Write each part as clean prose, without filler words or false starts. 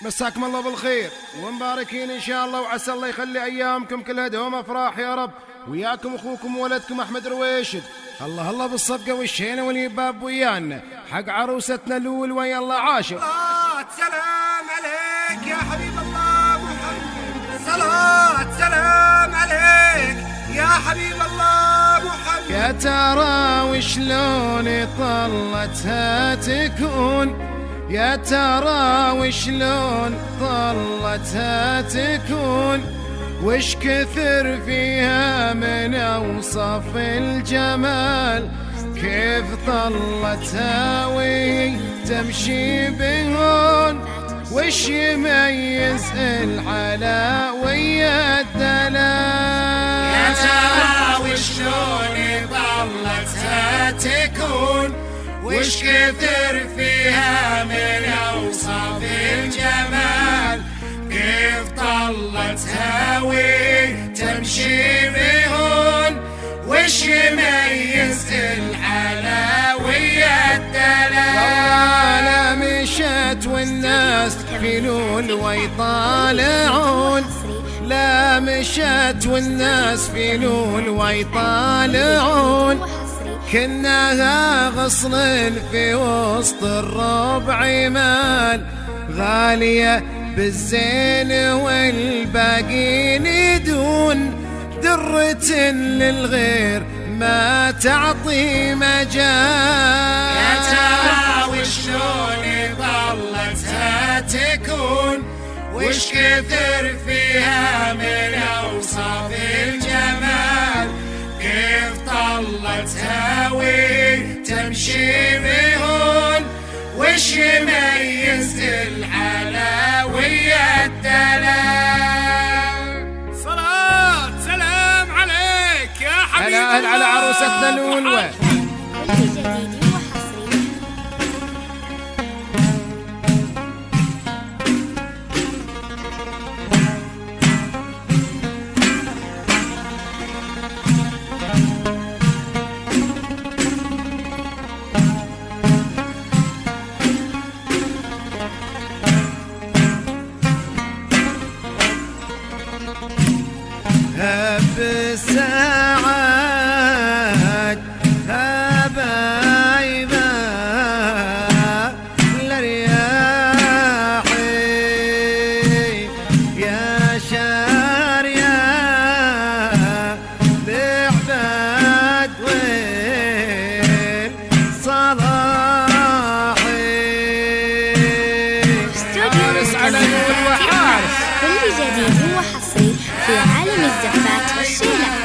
مساكم الله بالخير ومباركين إن شاء الله، وعسى الله يخلي أيامكم كلها دوم أفراح يا رب. وياكم أخوكم وولدكم أحمد رويشد. الله الله بالصفقة والشينة واليباب ويانا حق عروستنا لول ويا الله عاشر. صلاة سلام عليك يا حبيب الله محمد، صلاة سلام عليك يا حبيب الله محمد. يا ترى وشلون طلتها تكون، يا ترى وشلون طلتها تكون، وش كثر فيها من أوصاف الجمال، كيف طلتها وهي تمشي بهون، وش يميز الحلا ويا الدلال. يا ترى وشلون طلتها تكون، وش كثر فيها من أوصاف الجمال، كيف طلتها وتمشي بهون، وش يميز الحلا ويا الدلال. لا مشت والناس في ويطالعون، لا مشت والناس في ويطالعون، كناها غصن في وسط الربع مال، غالية بالزين والباقين دون، درة للغير ما تعطي مجال. يا ترى وشلون ظلتها تكون، وش كثر فيها من أوصاف الجمال، كيف طلتها وتمشي بهون، وش يميز الحلا ويا الدلال. صلاة سلام عليك يا حبيب الله. هلا على عروستنا لولوة. هب الساعات هبايبا لرياحي، يا شاريا بعباد وين صلاحي. حارس على نور وحارس، كل جديد وحصري في عالم الزفات والشيلات.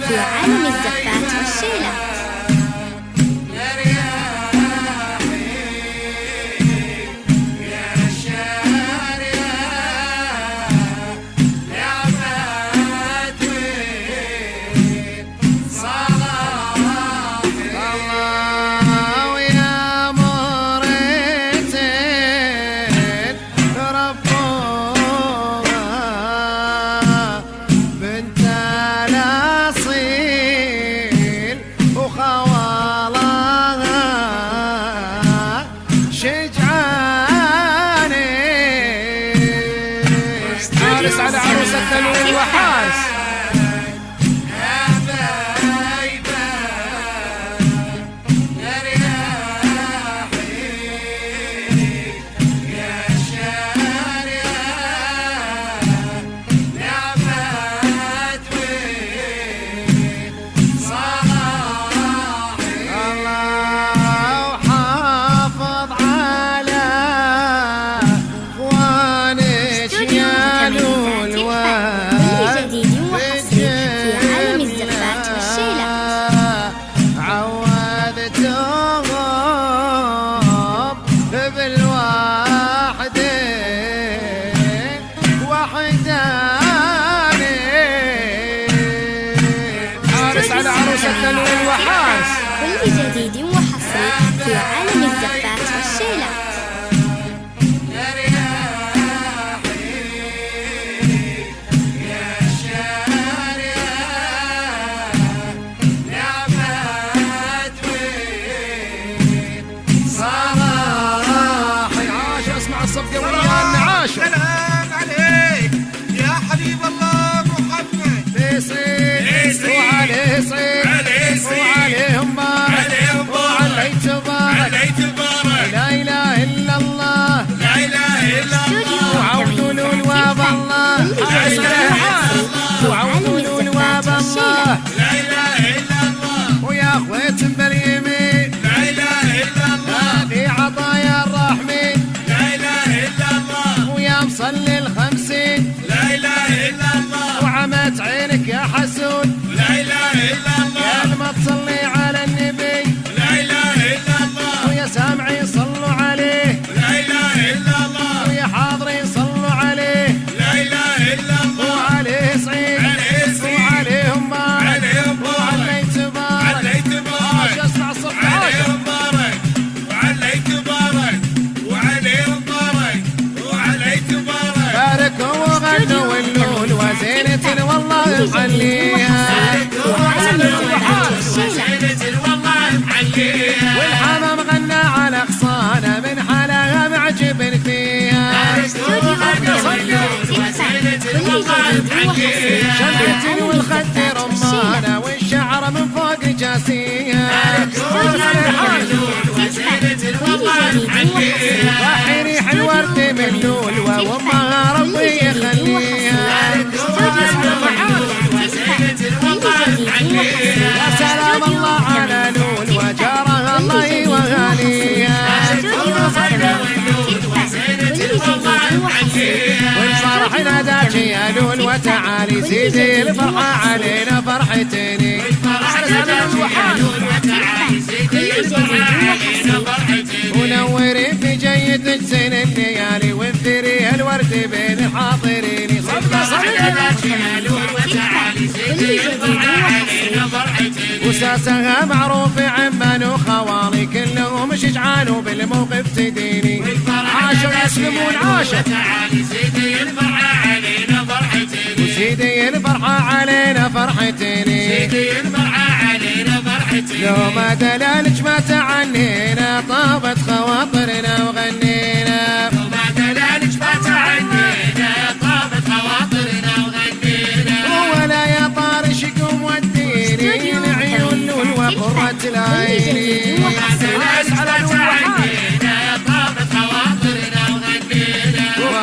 في عالم الزفات والشيلات. حارس على عروسة الولوى حارس. كل جديد وحصري في عالم الزفات والشيلات. الصفقة ويانا عاشر. سلام عليك يا حبيب الله محمد. يصيد وعليه صيد وعليهم بارك وعليه تبارك. لا إله إلا الله لا إله إلا الله وعودوا الواب الله. وعودوا الواب الله. لا إله إلا الله ويا أخويت باليمين لا إله إلا الله هذه عطايا الرحمن. مصلي الخمسين لا إله إلا الله وعمت عينك يا حسود. لا إله إلا الله يا لما تصلي على النبي. لا إله إلا الله ويا سامعين صلوا عليه. لا إله إلا الله ويا حاضرين صلوا عليه. لا إله إلا الله وعليه صعيد وعليهم بارك وعليه تبارك. عاش اسمع الصف عاشر. مبارك وعليه تبارك وعليهم بارك وعليه تبارك. باركوا وغنوا واللول وزينة والله محليها. والحمام غنى على اغصانه من حلاها معجب فيها. شمعة والخد رمانه والشعر من فوق جاسيها. راح ريح الورد من لول وامها ربي يخليها. يا سلام الله على لول وجارها الله وغاليها. والفرح ناداك يا لول وتعالي زيدي الفرحة علينا فرحتني. ونوري في جيدك زين الليالي وانثري الورد بين الحاضرين. وساسها معروف عمان وخوالي كلهم شجعان بالموقف تديني. عاشوا يسلمون عاشوا وسيدي الفرحة علينا فرحتني. لو ما دلالك ما تعنينا طابت خواطرنا وغنينا. ولا يا طارش قوم وديني العيون وقرة العين.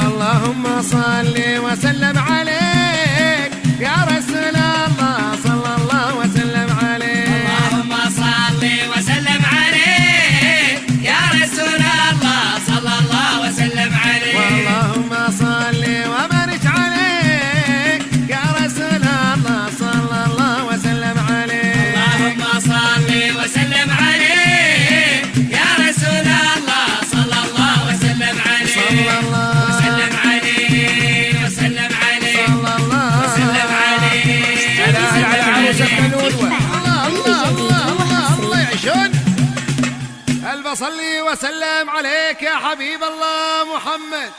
اللهم صل وسلم عليك يا رسول الله صلى الله وسلم عليك. اللهم صل وسلم عليك يا رسول الله صلى الله وسلم عليك. اللهم صل وبارك عليك يا رسول الله صلى الله وسلم عليك. اللهم صل وسلم عليك يا رسول الله صلى الله وسلم عليك. صلى الله وسلم عليه وسلم عليه صلى الله وسلم عليه. على عروسة الولوى. الله يعيشون. ألف صلي وسلم عليك يا حبيب الله محمد.